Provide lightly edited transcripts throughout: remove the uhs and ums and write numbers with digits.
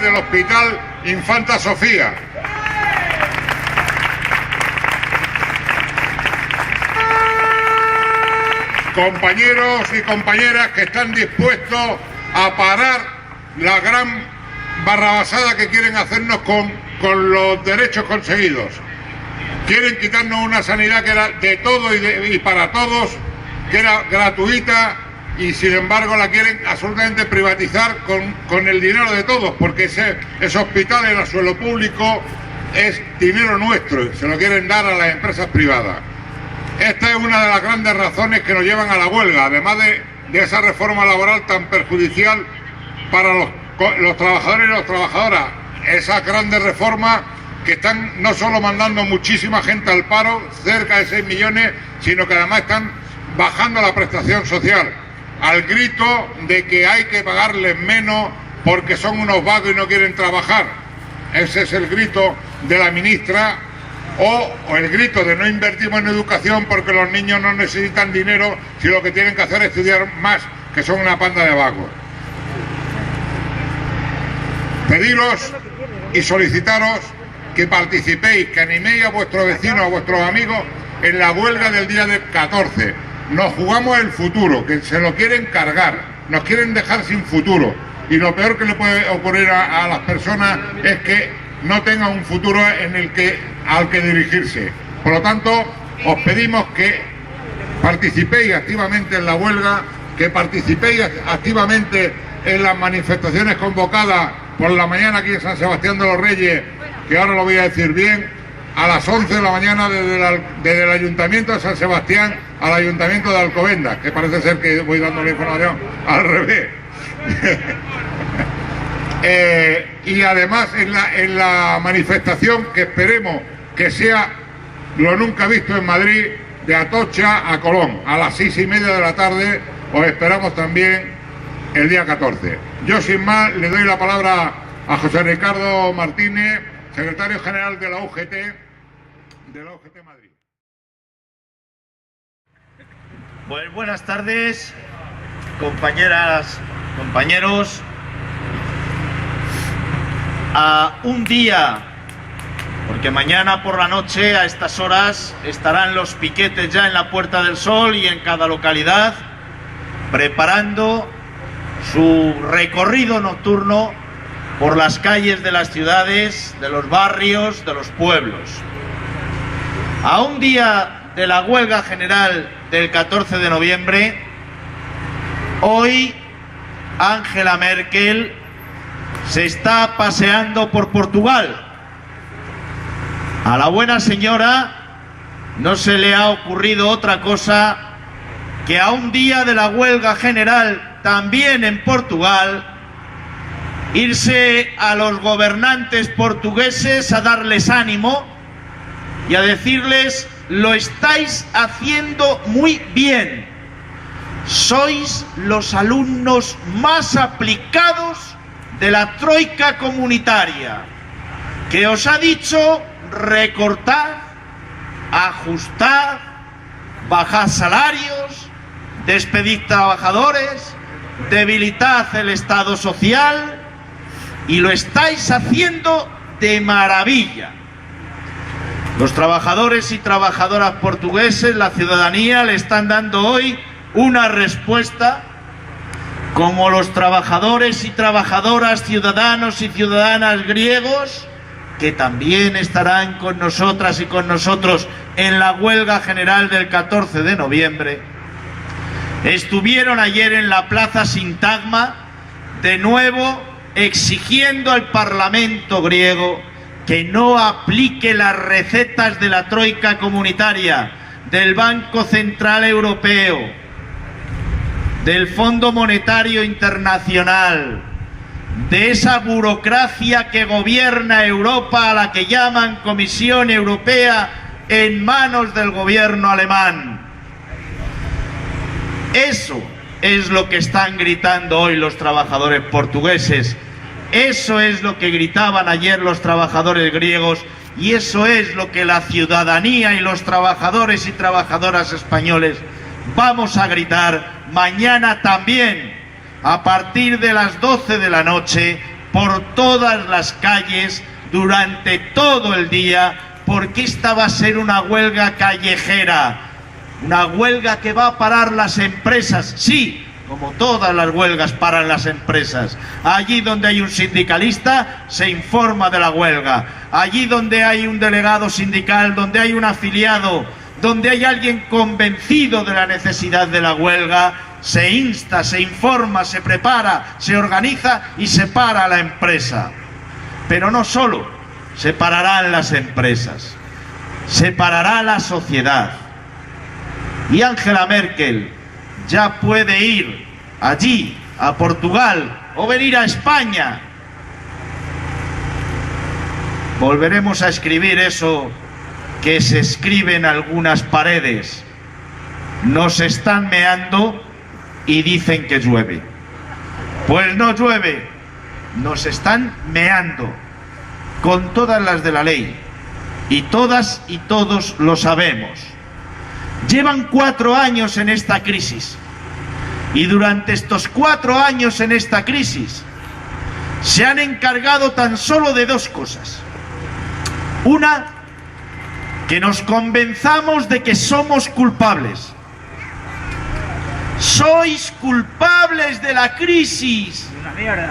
enfermeras del Hospital Infanta Sofía. Compañeros y compañeras que están dispuestos a parar la gran barrabasada que quieren hacernos con los derechos conseguidos. Quieren quitarnos una sanidad que era de todo y para todos, que era gratuita, y sin embargo la quieren absolutamente privatizar con el dinero de todos, porque ese hospital era suelo público, es dinero nuestro, se lo quieren dar a las empresas privadas. Esta es una de las grandes razones que nos llevan a la huelga, además de esa reforma laboral tan perjudicial para los trabajadores y las trabajadoras. Esas grandes reformas que están no solo mandando muchísima gente al paro, cerca de 6 millones, sino que además están bajando la prestación social, al grito de que hay que pagarles menos porque son unos vagos y no quieren trabajar. Ese es el grito de la ministra, o el grito de no invertimos en educación porque los niños no necesitan dinero, si lo que tienen que hacer es estudiar más, que son una panda de vagos. Pediros y solicitaros que participéis, que animéis a vuestros vecinos, a vuestros amigos en la huelga del día del 14. Nos jugamos el futuro, que se lo quieren cargar, nos quieren dejar sin futuro, y lo peor que le puede ocurrir a las personas es que no tengan un futuro al que dirigirse. Por lo tanto, os pedimos que participéis activamente en la huelga, que participéis activamente en las manifestaciones convocadas por la mañana aquí en San Sebastián de los Reyes, que ahora lo voy a decir bien, a las 11 de la mañana desde el Ayuntamiento de San Sebastián al Ayuntamiento de Alcobendas, que parece ser que voy dando la información al revés. Y además en la manifestación, que esperemos que sea lo nunca visto en Madrid, de Atocha a Colón, a las 6:30 de la tarde, os esperamos también el día 14. Yo sin más le doy la palabra a José Ricardo Martínez, secretario general de la UGT Madrid. Pues buenas tardes, compañeras, compañeros. A un día, porque mañana por la noche a estas horas estarán los piquetes ya en la Puerta del Sol y en cada localidad preparando su recorrido nocturno por las calles de las ciudades, de los barrios, de los pueblos. A un día de la huelga general del 14 de noviembre, hoy Angela Merkel se está paseando por Portugal. A la buena señora no se le ha ocurrido otra cosa que a un día de la huelga general también en Portugal irse a los gobernantes portugueses a darles ánimo y a decirles: lo estáis haciendo muy bien, sois los alumnos más aplicados de la troika comunitaria, que os ha dicho recortad, ajustad, bajad salarios, despedid trabajadores, debilitad el Estado social, y lo estáis haciendo de maravilla. Los trabajadores y trabajadoras portugueses, la ciudadanía, le están dando hoy una respuesta, como los trabajadores y trabajadoras, ciudadanos y ciudadanas griegos, que también estarán con nosotras y con nosotros en la huelga general del 14 de noviembre. Estuvieron ayer en la Plaza Sintagma, de nuevo exigiendo al Parlamento griego que no aplique las recetas de la troika comunitaria, del Banco Central Europeo, del Fondo Monetario Internacional, de esa burocracia que gobierna Europa, a la que llaman Comisión Europea, en manos del gobierno alemán. Eso es lo que están gritando hoy los trabajadores portugueses, eso es lo que gritaban ayer los trabajadores griegos, y eso es lo que la ciudadanía y los trabajadores y trabajadoras españoles vamos a gritar mañana también, a partir de las 12 de la noche, por todas las calles durante todo el día, porque esta va a ser una huelga callejera, una huelga que va a parar las empresas, sí, como todas las huelgas paran las empresas. Allí donde hay un sindicalista se informa de la huelga, allí donde hay un delegado sindical, donde hay un afiliado, donde hay alguien convencido de la necesidad de la huelga, se insta, se informa, se prepara, se organiza y se para la empresa. Pero no solo se pararán las empresas, se parará la sociedad. Y Angela Merkel ya puede ir allí, a Portugal, o venir a España. Volveremos a escribir eso que se escribe en algunas paredes: nos están meando y dicen que llueve. Pues no llueve, nos están meando, con todas las de la ley, y todas y todos lo sabemos. Llevan 4 años en esta crisis, y durante estos 4 años en esta crisis se han encargado tan solo de 2 cosas. Una, que nos convenzamos de que somos culpables. Sois culpables de la crisis.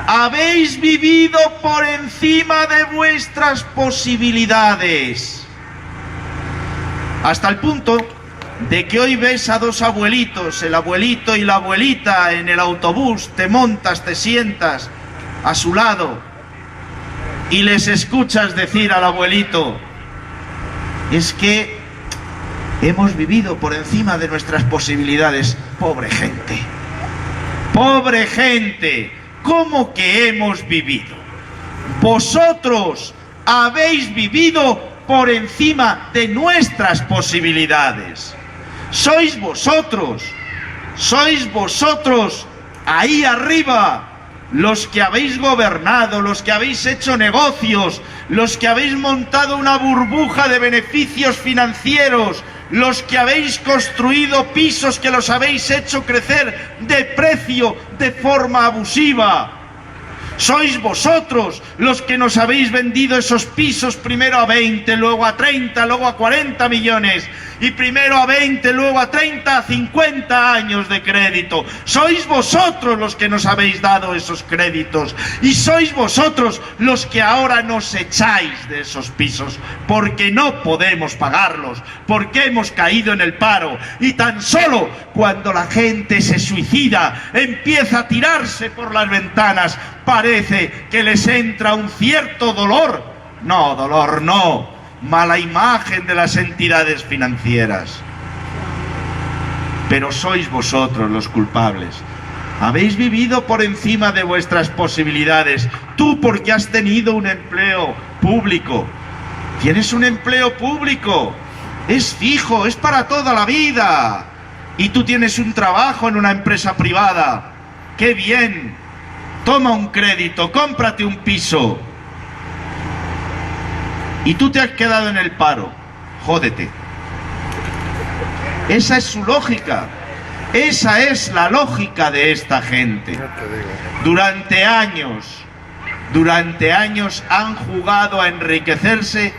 Habéis vivido por encima de vuestras posibilidades. Hasta el punto de que hoy ves a 2 abuelitos, el abuelito y la abuelita, en el autobús, te montas, te sientas a su lado y les escuchas decir al abuelito: es que hemos vivido por encima de nuestras posibilidades. Pobre gente, pobre gente. ¿Cómo que hemos vivido? Vosotros habéis vivido por encima de nuestras posibilidades. Sois vosotros ahí arriba, los que habéis gobernado, los que habéis hecho negocios, los que habéis montado una burbuja de beneficios financieros, los que habéis construido pisos que los habéis hecho crecer de precio de forma abusiva. Sois vosotros los que nos habéis vendido esos pisos primero a 20, luego a 30, luego a 40 millones, y primero a 20, luego a 30, a 50 años de crédito. Sois vosotros los que nos habéis dado esos créditos, y sois vosotros los que ahora nos echáis de esos pisos porque no podemos pagarlos, porque hemos caído en el paro, y tan solo cuando la gente se suicida, empieza a tirarse por las ventanas, parece que les entra un cierto dolor. No, dolor no, mala imagen de las entidades financieras. Pero sois vosotros los culpables. Habéis vivido por encima de vuestras posibilidades. Tú, porque has tenido un empleo público. Tienes un empleo público, es fijo, es para toda la vida. Y tú tienes un trabajo en una empresa privada. ¡Qué bien! Toma un crédito, cómprate un piso. Y tú te has quedado en el paro. Jódete. Esa es su lógica. Esa es la lógica de esta gente. Durante años han jugado a enriquecerse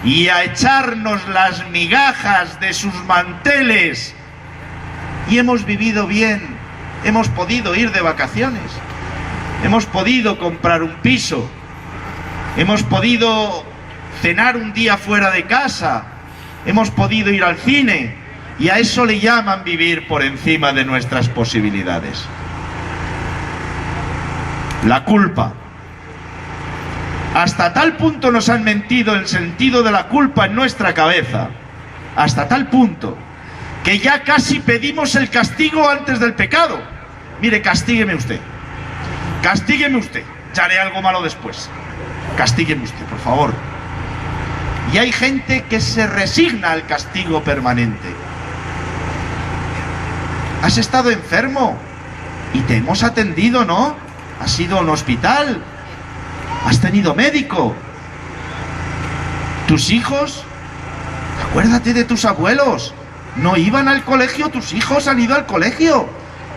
y a echarnos las migajas de sus manteles. Y hemos vivido bien. Hemos podido ir de vacaciones. Hemos podido comprar un piso, hemos podido cenar un día fuera de casa, hemos podido ir al cine, y a eso le llaman vivir por encima de nuestras posibilidades. La culpa. Hasta tal punto nos han mentido el sentido de la culpa en nuestra cabeza, hasta tal punto que ya casi pedimos el castigo antes del pecado. Mire, castígueme usted. Castígueme usted, ya haré algo malo después. Castígueme usted, por favor. Y hay gente que se resigna al castigo permanente. Has estado enfermo y te hemos atendido, ¿no? Has ido a un hospital, has tenido médico. Tus hijos, acuérdate de tus abuelos, no iban al colegio, tus hijos han ido al colegio.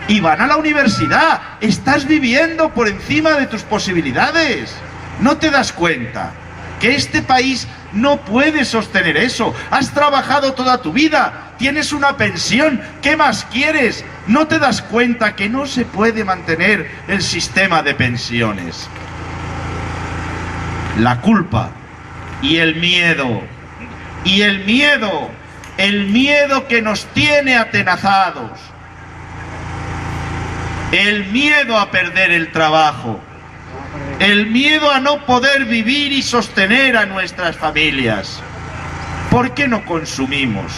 y van a la universidad. Estás viviendo por encima de tus posibilidades. ¿No te das cuenta que este país no puede sostener eso? Has trabajado toda tu vida, tienes una pensión, ¿qué más quieres? ¿No te das cuenta que no se puede mantener el sistema de pensiones? La culpa y el miedo, el miedo que nos tiene atenazados, el miedo a perder el trabajo, el miedo a no poder vivir y sostener a nuestras familias. ¿Por qué no consumimos?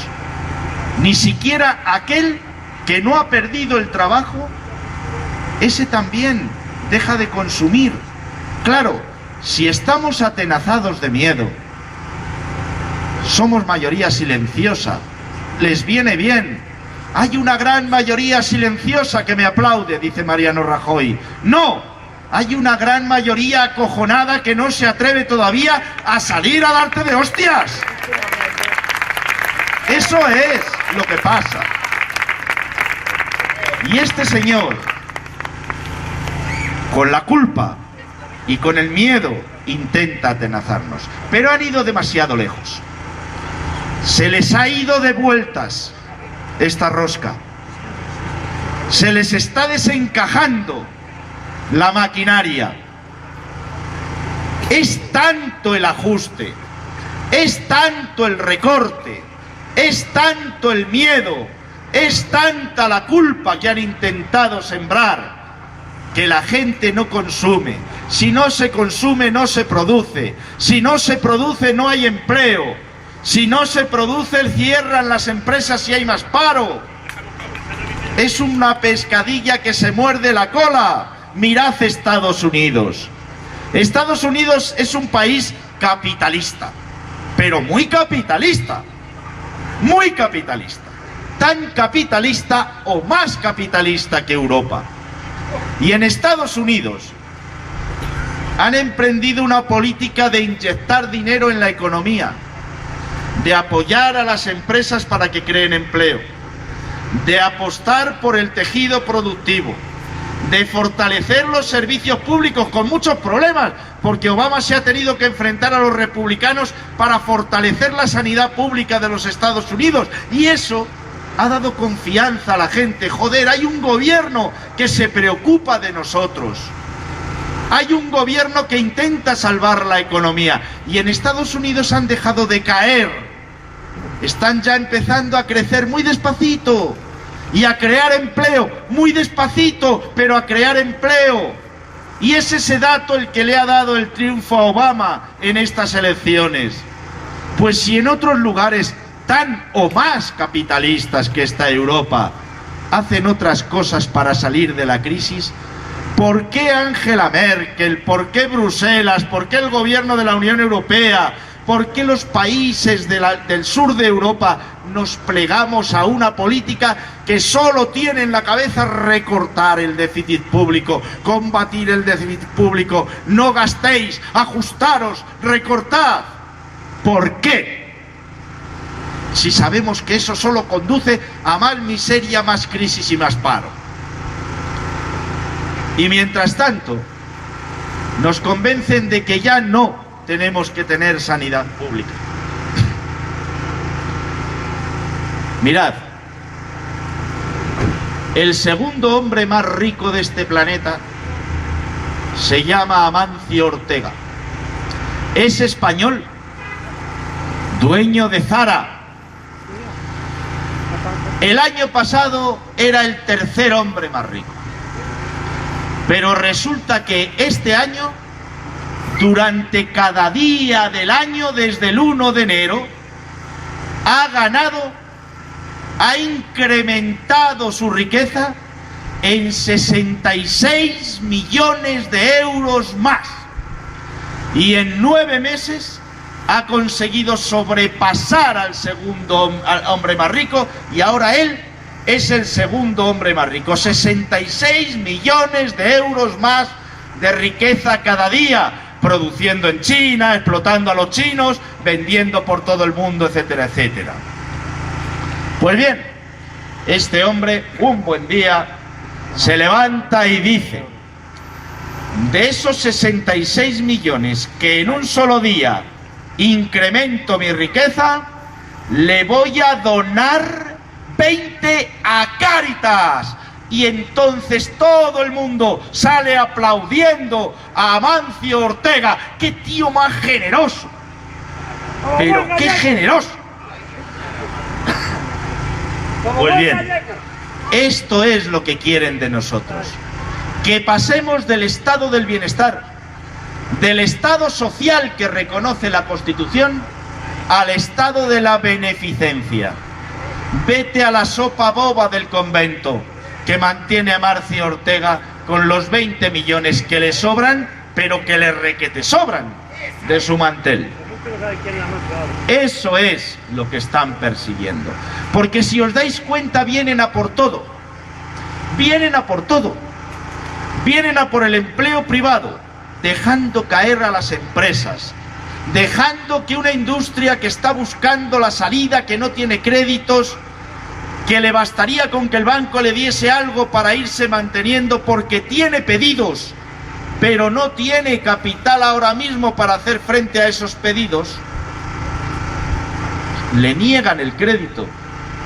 Ni siquiera aquel que no ha perdido el trabajo, ese también deja de consumir. Claro, si estamos atenazados de miedo, somos mayoría silenciosa, les viene bien. Hay una gran mayoría silenciosa que me aplaude, dice Mariano Rajoy. No, hay una gran mayoría acojonada que no se atreve todavía a salir a darte de hostias. Eso es lo que pasa. Y este señor, con la culpa y con el miedo, intenta atenazarnos. Pero han ido demasiado lejos. Se les ha ido de vueltas esta rosca. Se les está desencajando la maquinaria. Es tanto el ajuste, es tanto el recorte, es tanto el miedo, es tanta la culpa que han intentado sembrar, que la gente no consume. Si no se consume, no se produce. Si no se produce, no hay empleo. Si no se produce, cierran las empresas y hay más paro. Es una pescadilla que se muerde la cola. Mirad Estados Unidos. Estados Unidos es un país capitalista, pero muy capitalista. Muy capitalista. Tan capitalista o más capitalista que Europa. Y en Estados Unidos han emprendido una política de inyectar dinero en la economía, de apoyar a las empresas para que creen empleo, de apostar por el tejido productivo, de fortalecer los servicios públicos con muchos problemas, porque Obama se ha tenido que enfrentar a los republicanos para fortalecer la sanidad pública de los Estados Unidos, y eso ha dado confianza a la gente. Joder, hay un gobierno que se preocupa de nosotros. Hay un gobierno que intenta salvar la economía. Y en Estados Unidos han dejado de caer. Están ya empezando a crecer muy despacito. Y a crear empleo muy despacito, pero a crear empleo. Y es ese dato el que le ha dado el triunfo a Obama en estas elecciones. Pues si en otros lugares tan o más capitalistas que esta Europa hacen otras cosas para salir de la crisis, ¿por qué Angela Merkel? ¿Por qué Bruselas? ¿Por qué el gobierno de la Unión Europea? ¿Por qué los países del sur de Europa nos plegamos a una política que solo tiene en la cabeza recortar el déficit público, combatir el déficit público? No gastéis, ajustaros, recortad. ¿Por qué? Si sabemos que eso solo conduce a más miseria, más crisis y más paro. Y mientras tanto, nos convencen de que ya no tenemos que tener sanidad pública. Mirad, el segundo hombre más rico de este planeta se llama Amancio Ortega. Es español, dueño de Zara. El año pasado era el tercer hombre más rico. Pero resulta que este año, durante cada día del año, desde el 1 de enero, ha incrementado su riqueza en 66 millones de euros más. Y en 9 meses ha conseguido sobrepasar al segundo hombre más rico, y ahora él es el segundo hombre más rico. 66 millones de euros más de riqueza cada día, produciendo en China, explotando a los chinos, vendiendo por todo el mundo, etcétera, etcétera. Pues bien, este hombre un buen día se levanta y dice: de esos 66 millones que en un solo día incremento mi riqueza, le voy a donar 20 a Cáritas. Y entonces todo el mundo sale aplaudiendo a Amancio Ortega. ¡Qué tío más generoso! ¡Pero qué generoso! Pues bien, esto es lo que quieren de nosotros. Que pasemos del estado del bienestar, del estado social que reconoce la Constitución, al estado de la beneficencia. Vete a la sopa boba del convento, que mantiene a Amancio Ortega con los 20 millones que le sobran, pero que le requete sobran de su mantel. Eso es lo que están persiguiendo. Porque si os dais cuenta, vienen a por todo. Vienen a por todo. Vienen a por el empleo privado, dejando caer a las empresas, dejando que una industria que está buscando la salida, que no tiene créditos, que le bastaría con que el banco le diese algo para irse manteniendo porque tiene pedidos, pero no tiene capital ahora mismo para hacer frente a esos pedidos, le niegan el crédito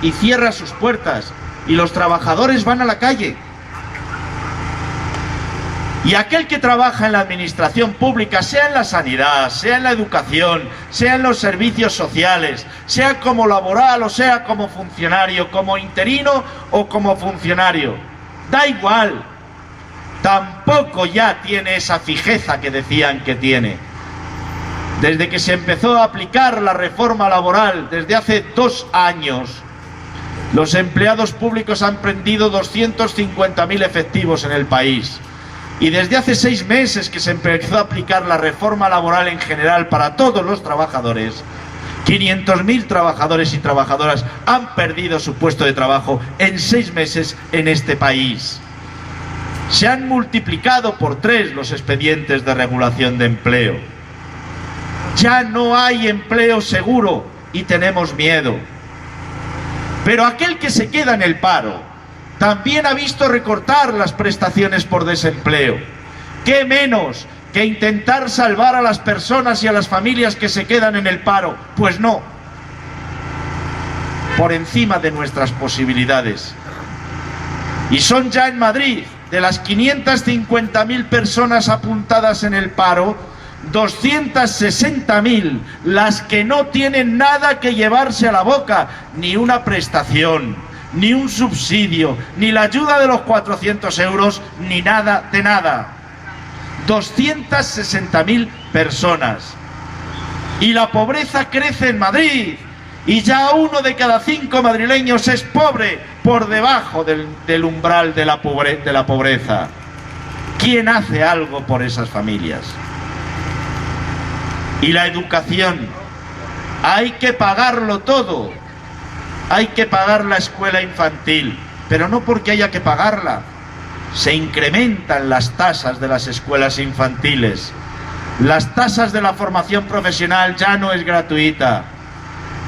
y cierra sus puertas y los trabajadores van a la calle. Y aquel que trabaja en la administración pública, sea en la sanidad, sea en la educación, sea en los servicios sociales, sea como laboral o sea como funcionario, como interino o como funcionario, da igual, tampoco ya tiene esa fijeza que decían que tiene. Desde que se empezó a aplicar la reforma laboral, desde hace 2 años, los empleados públicos han perdido 250.000 efectivos en el país. Y desde hace 6 meses que se empezó a aplicar la reforma laboral en general para todos los trabajadores, 500.000 trabajadores y trabajadoras han perdido su puesto de trabajo en 6 meses en este país. Se han multiplicado por 3 los expedientes de regulación de empleo. Ya no hay empleo seguro y tenemos miedo. Pero aquel que se queda en el paro también ha visto recortar las prestaciones por desempleo. ¿Qué menos que intentar salvar a las personas y a las familias que se quedan en el paro? Pues no. Por encima de nuestras posibilidades. Y son ya en Madrid, de las 550.000 personas apuntadas en el paro, 260.000 las que no tienen nada que llevarse a la boca, ni una prestación, ni un subsidio, ni la ayuda de los 400 euros, ni nada de nada. 260.000 personas. Y la pobreza crece en Madrid, y ya 1 de cada 5 madrileños es pobre, por debajo del umbral de la pobreza. ¿Quién hace algo por esas familias? Y la educación, hay que pagarlo todo. Hay que pagar la escuela infantil, pero no porque haya que pagarla. Se incrementan las tasas de las escuelas infantiles. Las tasas de la formación profesional ya no es gratuita.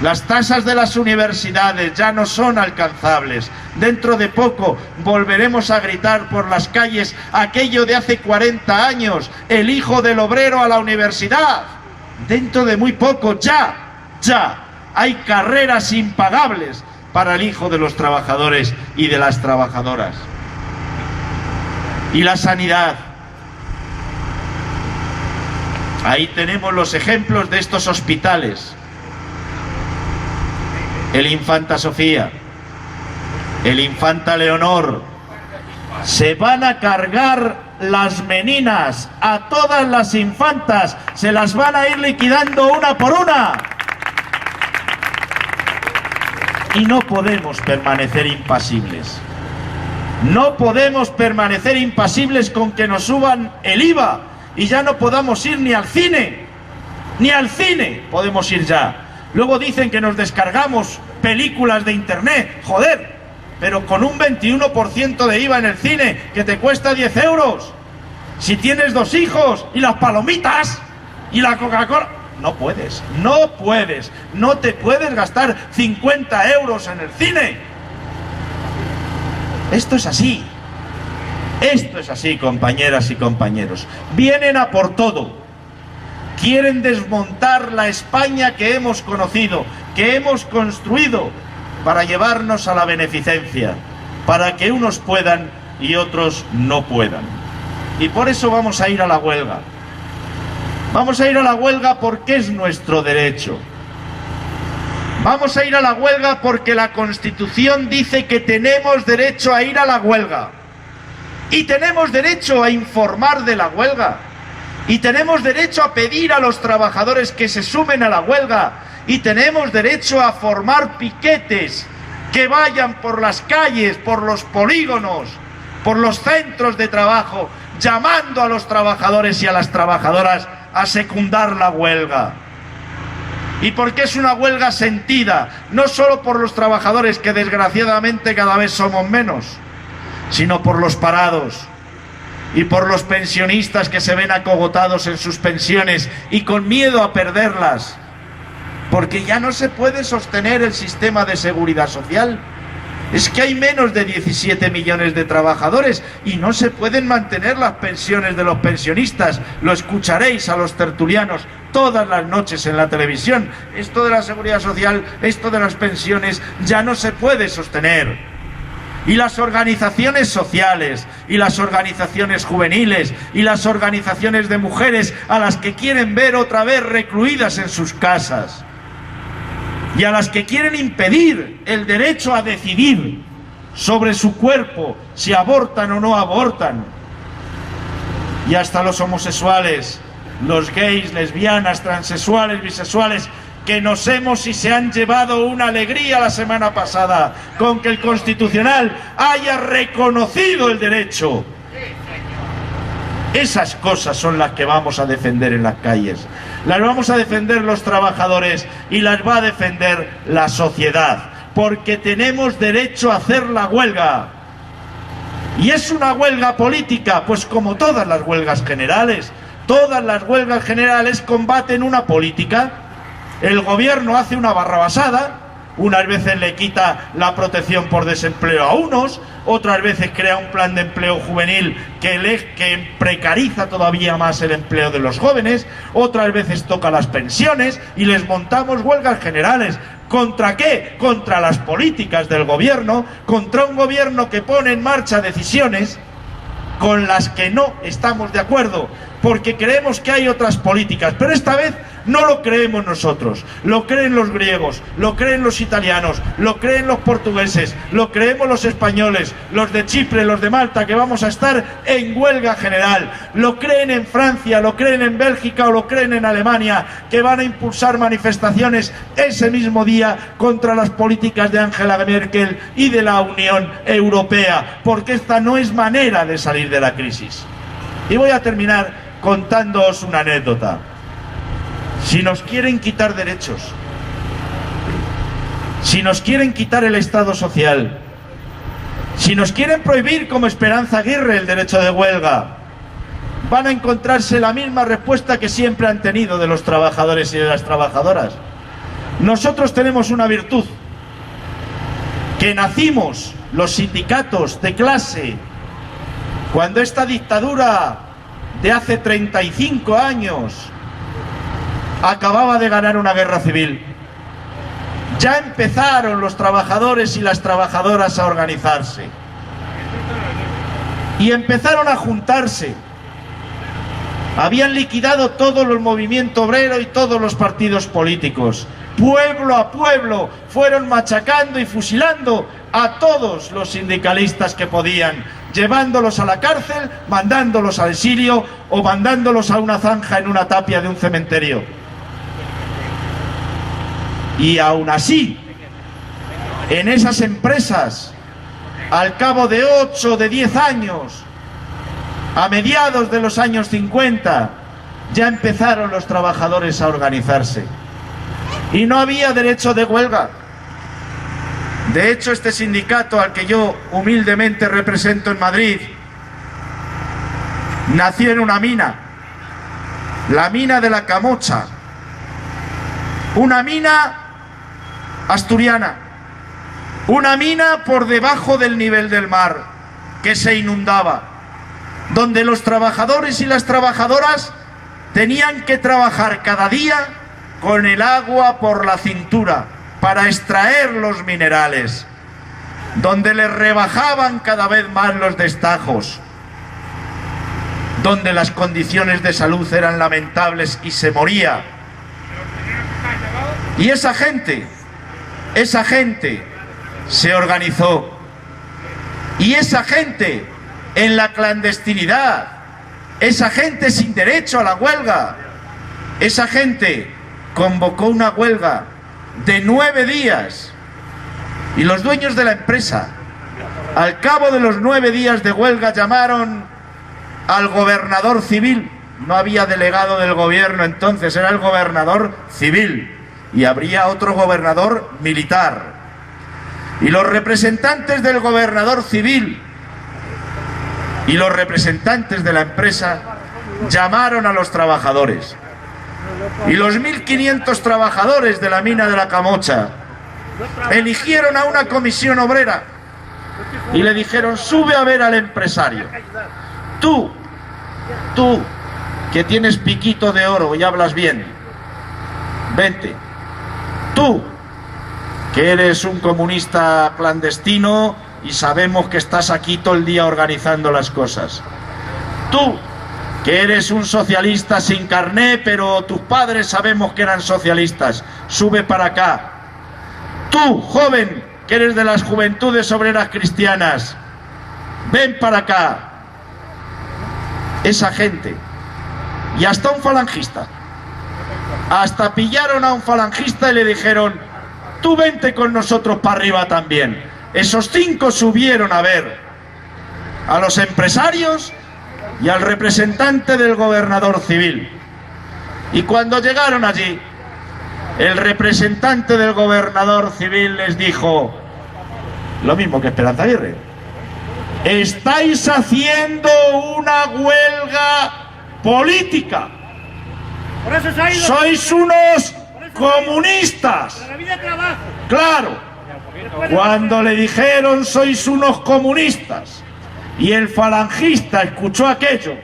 Las tasas de las universidades ya no son alcanzables. Dentro de poco volveremos a gritar por las calles aquello de hace 40 años, el hijo del obrero a la universidad. Dentro de muy poco ya hay carreras impagables para el hijo de los trabajadores y de las trabajadoras. Y la sanidad. Ahí tenemos los ejemplos de estos hospitales. El Infanta Sofía, el Infanta Leonor. Se van a cargar las meninas a todas las infantas, se las van a ir liquidando una por una. Y no podemos permanecer impasibles. No podemos permanecer impasibles con que nos suban el IVA y ya no podamos ir ni al cine. Ni al cine podemos ir ya. Luego dicen que nos descargamos películas de internet. Joder, pero con un 21% de IVA en el cine, que te cuesta 10 euros. Si tienes 2 hijos y las palomitas y la Coca-Cola... No puedes, no te puedes gastar 50 euros en el cine. Esto es así. Esto es así, compañeras y compañeros. Vienen a por todo. Quieren desmontar la España que hemos conocido, que hemos construido, para llevarnos a la beneficencia, para que unos puedan y otros no puedan. Y por eso vamos a ir a la huelga. Vamos a ir a la huelga porque es nuestro derecho. Vamos a ir a la huelga porque la Constitución dice que tenemos derecho a ir a la huelga. Y tenemos derecho a informar de la huelga. Y tenemos derecho a pedir a los trabajadores que se sumen a la huelga. Y tenemos derecho a formar piquetes que vayan por las calles, por los polígonos, por los centros de trabajo, llamando a los trabajadores y a las trabajadoras a secundar la huelga. Y porque es una huelga sentida, no solo por los trabajadores, que desgraciadamente cada vez somos menos, sino por los parados y por los pensionistas que se ven acogotados en sus pensiones y con miedo a perderlas, porque ya no se puede sostener el sistema de seguridad social. Es que hay menos de 17 millones de trabajadores y no se pueden mantener las pensiones de los pensionistas. Lo escucharéis a los tertulianos todas las noches en la televisión. Esto de la seguridad social, esto de las pensiones, ya no se puede sostener. Y las organizaciones sociales, y las organizaciones juveniles, y las organizaciones de mujeres a las que quieren ver otra vez recluidas en sus casas, y a las que quieren impedir el derecho a decidir sobre su cuerpo, si abortan o no abortan, y hasta los homosexuales, los gays, lesbianas, transexuales, bisexuales, que nos hemos y se han llevado una alegría la semana pasada con que el Constitucional haya reconocido el derecho. Esas cosas son las que vamos a defender en las calles. Las vamos a defender los trabajadores y las va a defender la sociedad, porque tenemos derecho a hacer la huelga. ¿Y es una huelga política? Pues como todas las huelgas generales. Todas las huelgas generales combaten una política. El gobierno hace una barrabasada, unas veces le quita la protección por desempleo a unos, otras veces crea un plan de empleo juvenil que precariza todavía más el empleo de los jóvenes, otras veces toca las pensiones y les montamos huelgas generales. ¿Contra qué? Contra las políticas del gobierno, contra un gobierno que pone en marcha decisiones con las que no estamos de acuerdo, porque creemos que hay otras políticas, pero esta vez no lo creemos nosotros, lo creen los griegos, lo creen los italianos, lo creen los portugueses, lo creemos los españoles, los de Chipre, los de Malta, que vamos a estar en huelga general, lo creen en Francia, lo creen en Bélgica o lo creen en Alemania, que van a impulsar manifestaciones ese mismo día contra las políticas de Angela Merkel y de la Unión Europea, porque esta no es manera de salir de la crisis. Y voy a terminar contándoos una anécdota. Si nos quieren quitar derechos, si nos quieren quitar el Estado social, si nos quieren prohibir como Esperanza Aguirre el derecho de huelga, van a encontrarse la misma respuesta que siempre han tenido de los trabajadores y de las trabajadoras. Nosotros tenemos una virtud, que nacimos los sindicatos de clase cuando esta dictadura de hace 35 años acababa de ganar una guerra civil. Ya empezaron los trabajadores y las trabajadoras a organizarse. Y empezaron a juntarse. Habían liquidado todo el movimiento obrero y todos los partidos políticos. Pueblo a pueblo fueron machacando y fusilando a todos los sindicalistas que podían, llevándolos a la cárcel, mandándolos al exilio o mandándolos a una zanja en una tapia de un cementerio. Y aún así, en esas empresas, al cabo de 8 o de 10 años, a mediados de los años 50, ya empezaron los trabajadores a organizarse. Y no había derecho de huelga. De hecho, este sindicato al que yo humildemente represento en Madrid, nació en una mina, la mina de la Camocha, una mina asturiana, una mina por debajo del nivel del mar, que se inundaba. donde los trabajadores y las trabajadoras tenían que trabajar cada día con el agua por la cintura para extraer los minerales, donde les rebajaban cada vez más los destajos, donde las condiciones de salud eran lamentables y se moría. Y esa gente se organizó, y esa gente en la clandestinidad, esa gente sin derecho a la huelga, esa gente convocó una huelga de 9 días, y los dueños de la empresa, al cabo de los 9 días de huelga, llamaron al gobernador civil. No había delegado del gobierno entonces, era el gobernador civil, y habría otro gobernador militar. Y los representantes del gobernador civil y los representantes de la empresa llamaron a los trabajadores. Y los 1.500 trabajadores de la mina de la Camocha eligieron a una comisión obrera y le dijeron: sube a ver al empresario. Tú, que tienes piquito de oro y hablas bien, vente. Tú, que eres un comunista clandestino y sabemos que estás aquí todo el día organizando las cosas. Tú, que eres un socialista sin carné, pero tus padres sabemos que eran socialistas, sube para acá. Tú, joven, que eres de las Juventudes Obreras Cristianas, ven para acá. Esa gente, y hasta un falangista, hasta pillaron a un falangista y le dijeron: tú vente con nosotros para arriba también. Esos 5 subieron a ver a los empresarios y al representante del gobernador civil. Y cuando llegaron allí, el representante del gobernador civil les dijo lo mismo que Esperanza Aguirre: estáis haciendo una huelga política. Sois unos comunistas. Claro, cuando le dijeron sois unos comunistas y el falangista escuchó aquello,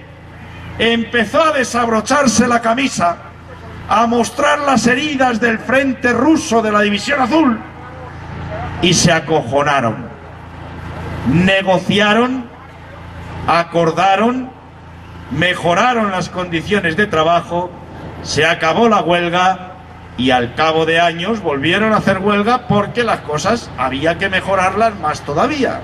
empezó a desabrocharse la camisa, a mostrar las heridas del frente ruso de la División Azul, y se acojonaron. Negociaron, acordaron, mejoraron las condiciones de trabajo, se acabó la huelga y al cabo de años volvieron a hacer huelga porque las cosas había que mejorarlas más todavía.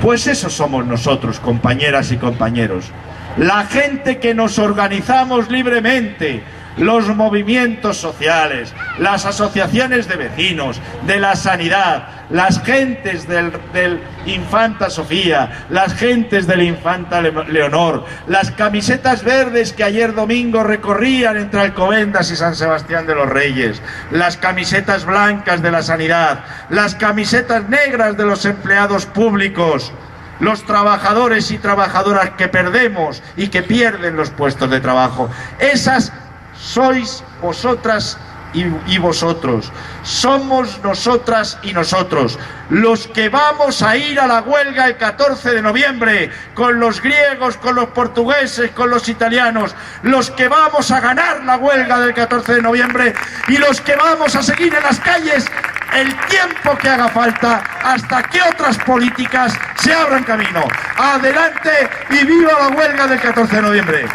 Pues eso somos nosotros, compañeras y compañeros, la gente que nos organizamos libremente, los movimientos sociales, las asociaciones de vecinos, de la sanidad, las gentes del Infanta Sofía, las gentes del Infanta Leonor, las camisetas verdes que ayer domingo recorrían entre Alcobendas y San Sebastián de los Reyes, las camisetas blancas de la sanidad, las camisetas negras de los empleados públicos, los trabajadores y trabajadoras que perdemos y que pierden los puestos de trabajo. Esas sois vosotras y vosotros, somos nosotras y nosotros, los que vamos a ir a la huelga el 14 de noviembre, con los griegos, con los portugueses, con los italianos, los que vamos a ganar la huelga del 14 de noviembre y los que vamos a seguir en las calles el tiempo que haga falta hasta que otras políticas se abran camino. Adelante y viva la huelga del 14 de noviembre.